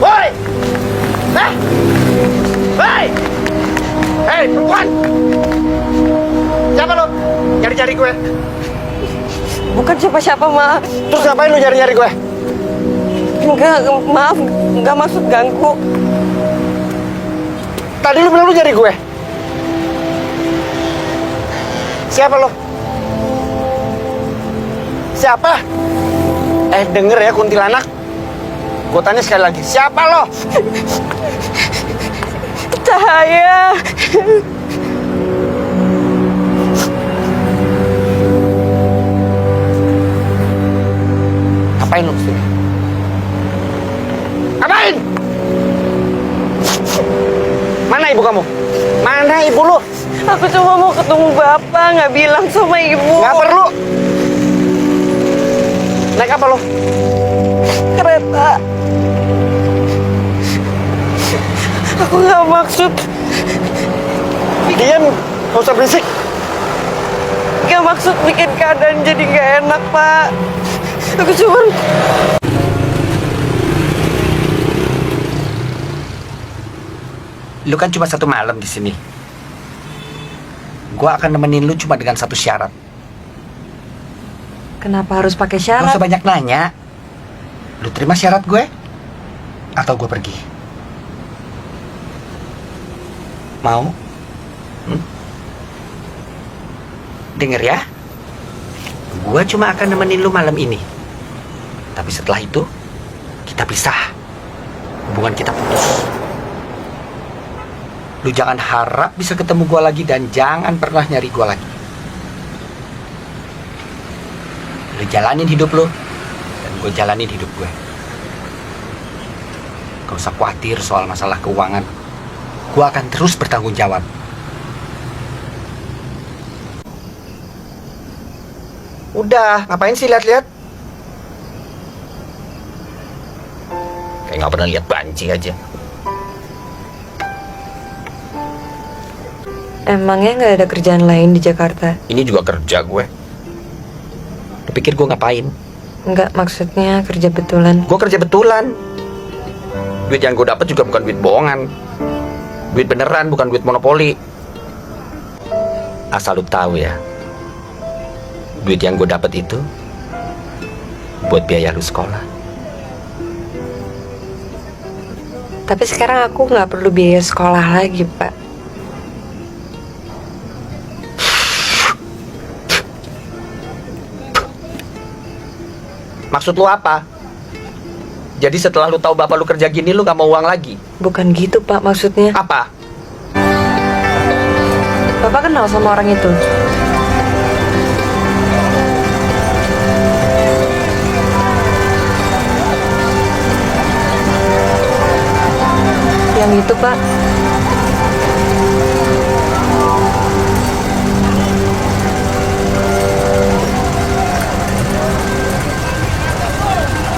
Woi! Hei! Hei! Hei, perempuan! Siapa lo? Nyari-nyari gue? Bukan siapa-siapa, Ma. Terus ngapain lo nyari-nyari gue? Enggak, maaf, enggak maksud ganggu. Tadi lu bilang lu nyari gue. Siapa lo? Siapa? Denger ya kuntilanak. Gue tanya sekali lagi, siapa lo? Cahaya. Ngapain lo kesini? Ngapain? Mana ibu kamu? Mana ibu lu? Aku cuma mau ketemu Bapak, nggak bilang sama Ibu. Nggak perlu. Naik apa lo? Kereta. Aku nggak maksud. Diam, nggak usah berisik. Nggak maksud bikin keadaan jadi nggak enak, Pak. Aku cuma... Lu kan cuma 1 malam di sini. Gua akan nemenin lu cuma dengan 1 syarat. Kenapa harus pakai Gak syarat? usah banyak nanya. Lu terima syarat gue? Atau gue pergi? Mau? Dengar ya. Gue cuma akan nemenin lu malam ini. Tapi setelah itu, kita pisah. Hubungan kita putus. Lu jangan harap bisa ketemu gue lagi dan jangan pernah nyari gue lagi. Lu jalanin hidup lu dan gue jalanin hidup gue. Gak usah khawatir soal masalah keuangan. Gue akan terus bertanggung jawab. Udah, ngapain sih lihat-lihat? Kayak gak pernah lihat banci aja. Emangnya nggak ada kerjaan lain di Jakarta? Ini juga kerja gue. Lu pikir gue ngapain? Nggak, maksudnya kerja betulan. Gue kerja betulan. Duit yang gue dapat juga bukan duit bohongan. Duit beneran, bukan duit monopoli. Asal lu tahu ya, duit yang gue dapat itu buat biaya lu sekolah. Tapi sekarang aku nggak perlu biaya sekolah lagi, Pak. Maksud lu apa? Jadi setelah lu tahu bapak lu kerja gini, lu gak mau uang lagi? Bukan gitu, Pak, maksudnya. Apa? Bapak kenal sama orang itu? Yang itu, Pak.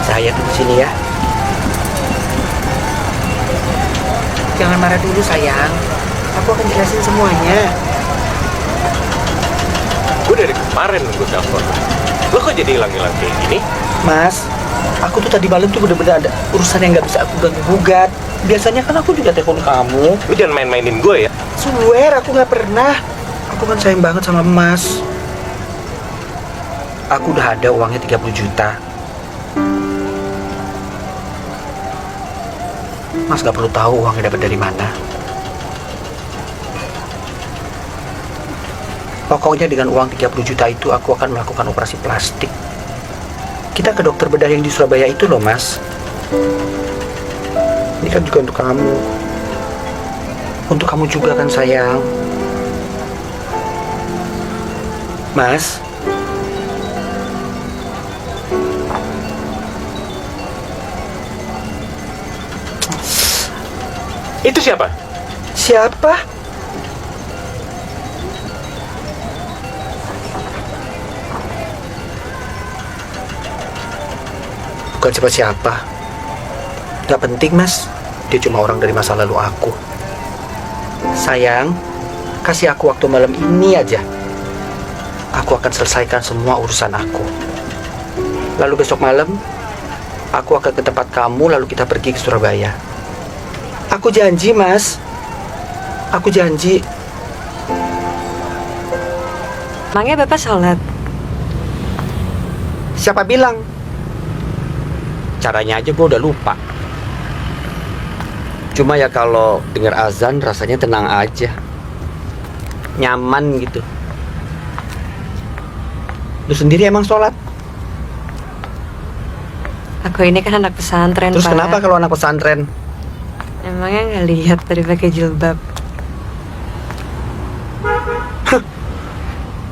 Saya tunggu sini ya. Jangan marah dulu sayang. Aku akan jelasin semuanya. Gue dari kemarin nunggu telepon. Lo kok jadi hilang-hilang kayak gini? Mas, aku tuh tadi malam tuh bener-bener ada urusan yang gak bisa aku ganggu-gugat. Biasanya kan aku juga telepon kamu. Lo jangan main-mainin gue ya. Swear aku gak pernah. Aku kan sayang banget sama Mas. Aku udah ada uangnya 30 juta. Mas gak perlu tahu uangnya dapat dari mana. Pokoknya dengan uang 30 juta itu aku akan melakukan operasi plastik. Kita ke dokter bedah yang di Surabaya itu loh, Mas. Ini kan juga untuk kamu. Untuk kamu juga kan, sayang. Mas. Itu siapa? Siapa? Bukan siapa-siapa. Gak penting, Mas. Dia cuma orang dari masa lalu aku. Sayang, kasih aku waktu malam ini aja. Aku akan selesaikan semua urusan aku. Lalu besok malam, Aku akan ke tempat kamu lalu kita pergi ke Surabaya. Aku janji, Mas. Aku janji. Emangnya Bapak sholat? Siapa bilang? Caranya aja gue udah lupa. Cuma ya kalau dengar azan rasanya tenang aja. Nyaman gitu. Lu sendiri emang sholat? Aku ini kan anak pesantren, Terus Pak. kenapa kalau anak pesantren? Emangnya nggak lihat tadi pakai jilbab?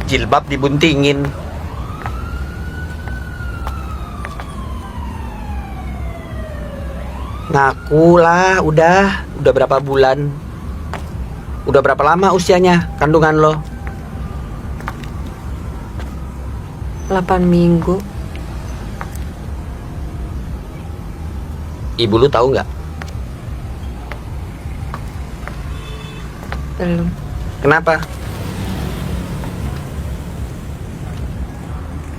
Jilbab dibuntingin. Ngaku lah, udah berapa bulan? Udah berapa lama usianya kandungan lo? 8 minggu. Ibu lu tahu nggak? Belum. Kenapa?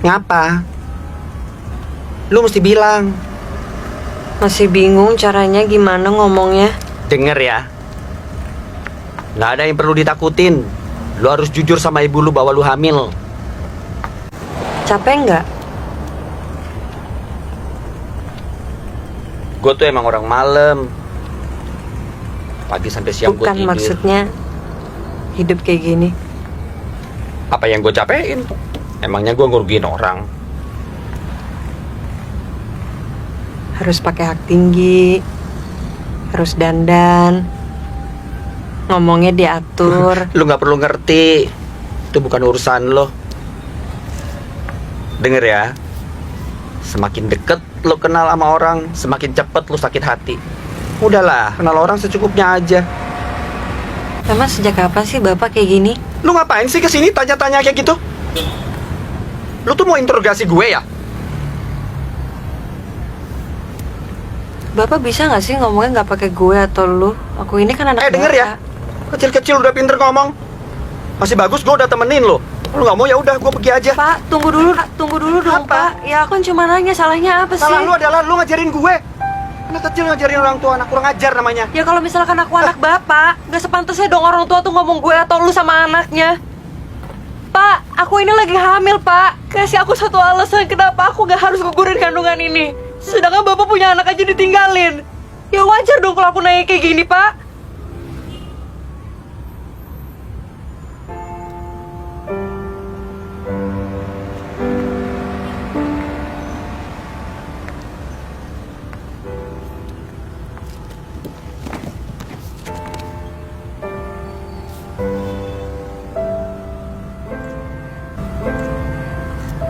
Ngapa? Lu mesti bilang. Masih bingung caranya gimana ngomongnya. Denger ya. Nggak ada yang perlu ditakutin. Lu harus jujur sama ibu lu bahwa lu hamil. Capek nggak? Gue tuh emang orang malam. Pagi sampai siang gue Bukan tidur. maksudnya hidup kayak gini. Apa yang gue capein? Emangnya gue ngerugiin orang? Harus pakai hak tinggi, harus dandan, ngomongnya diatur. Lu nggak perlu ngerti. Itu bukan urusan lo. Denger ya. Semakin deket lo kenal sama orang, semakin cepet lo sakit hati. Udahlah, kenal orang secukupnya aja. Emang sejak kapan sih Bapak kayak gini? Lu ngapain sih kesini tanya-tanya kayak gitu? Lu tuh mau interogasi gue ya? Bapak bisa nggak sih ngomongnya nggak pakai gue atau lu? Aku ini kan anak Denger ya. Bapak. Kecil-kecil udah pinter ngomong. Masih bagus gue udah temenin lo. Lu nggak mau ya udah gue pergi aja. Pak, tunggu dulu dong, Apa? Pak. Ya aku kan cuma nanya, salahnya apa sih? Salah lu adalah lu ngajarin gue. Anak kecil ngajarin orang tua, anak kurang ajar namanya. Ya kalau misalkan aku anak Bapak, nggak sepantasnya dong orang tua tuh ngomong gue atau lu sama anaknya. Pak, aku ini lagi hamil, Pak. Kasih aku satu alasan kenapa aku nggak harus gugurin kandungan ini. Sedangkan Bapak punya anak aja ditinggalin. Ya wajar dong kalau aku nanya kayak gini, Pak.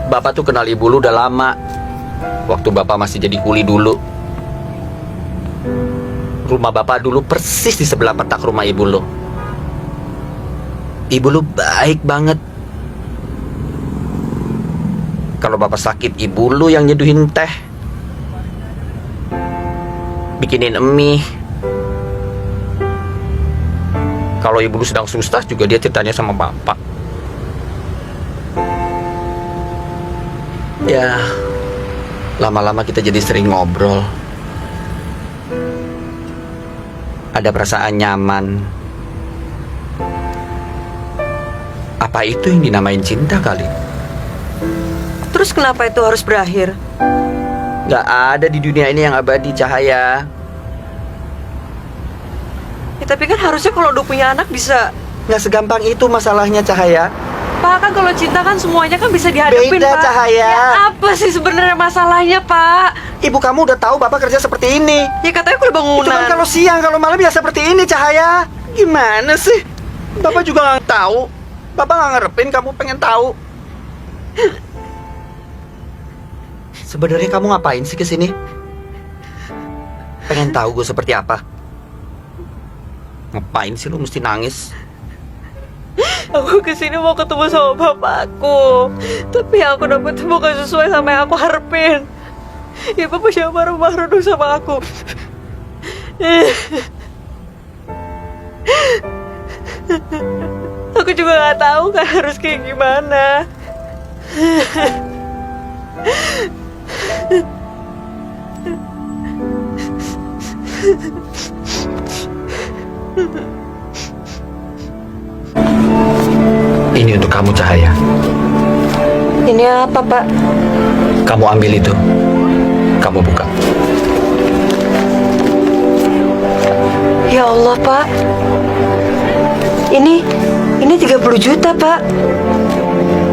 Bapak tuh kenal ibu lu udah lama. Waktu bapak masih jadi kuli dulu. Rumah bapak dulu persis di sebelah petak rumah ibu lu. Ibu lu baik banget. Kalau bapak sakit, ibu lu yang nyeduhin teh, bikinin mie. Kalau ibu lu sedang susah juga dia ceritanya sama bapak. Ya, lama-lama kita jadi sering ngobrol. Ada perasaan nyaman. Apa itu yang dinamain cinta kali? Terus kenapa itu harus berakhir? Gak ada di dunia ini yang abadi, Cahaya. Ya, tapi kan harusnya kalau udah punya anak bisa. Gak segampang itu masalahnya, Cahaya. Pak, kan kalau cinta kan semuanya kan bisa dihadapin, Beda, Pak. Cahaya. Ya apa sih sebenarnya masalahnya, Pak? Ibu kamu udah tahu bapak kerja seperti ini. Ya katanya kuliah bangunan. Itu kan kalau siang, kalau malam ya seperti ini, Cahaya. Gimana sih? Bapak juga gak tahu. Bapak gak ngarepin kamu pengen tahu. Sebenarnya kamu ngapain sih kesini? Pengen tahu gue seperti apa? Ngapain sih lu mesti nangis? Aku kesini mau ketemu sama bapakku, tapi yang aku dapat bukan sesuai sama yang aku harapin. Ya bapak jangan marah-marah dong sama aku. Aku juga nggak tahu kan harus kayak gimana. Ini untuk kamu, Cahaya. Ini apa, Pak? Kamu ambil itu. Kamu buka. Ya Allah, Pak. Ini 30 juta, Pak.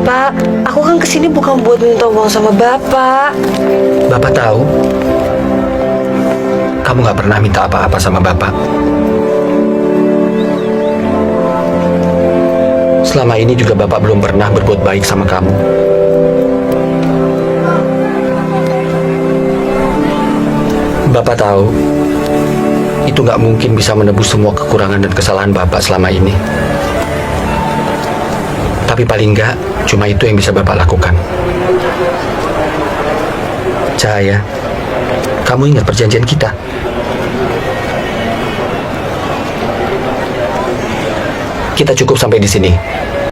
Pak, aku kan kesini bukan buat minta uang sama Bapak. Bapak tahu, kamu nggak pernah minta apa-apa sama Bapak. Selama ini juga Bapak belum pernah berbuat baik sama kamu. Bapak tahu, itu nggak mungkin bisa menebus semua kekurangan dan kesalahan Bapak selama ini. Tapi paling nggak, cuma itu yang bisa Bapak lakukan. Cahaya, kamu ingat perjanjian kita? Kita cukup sampai di sini.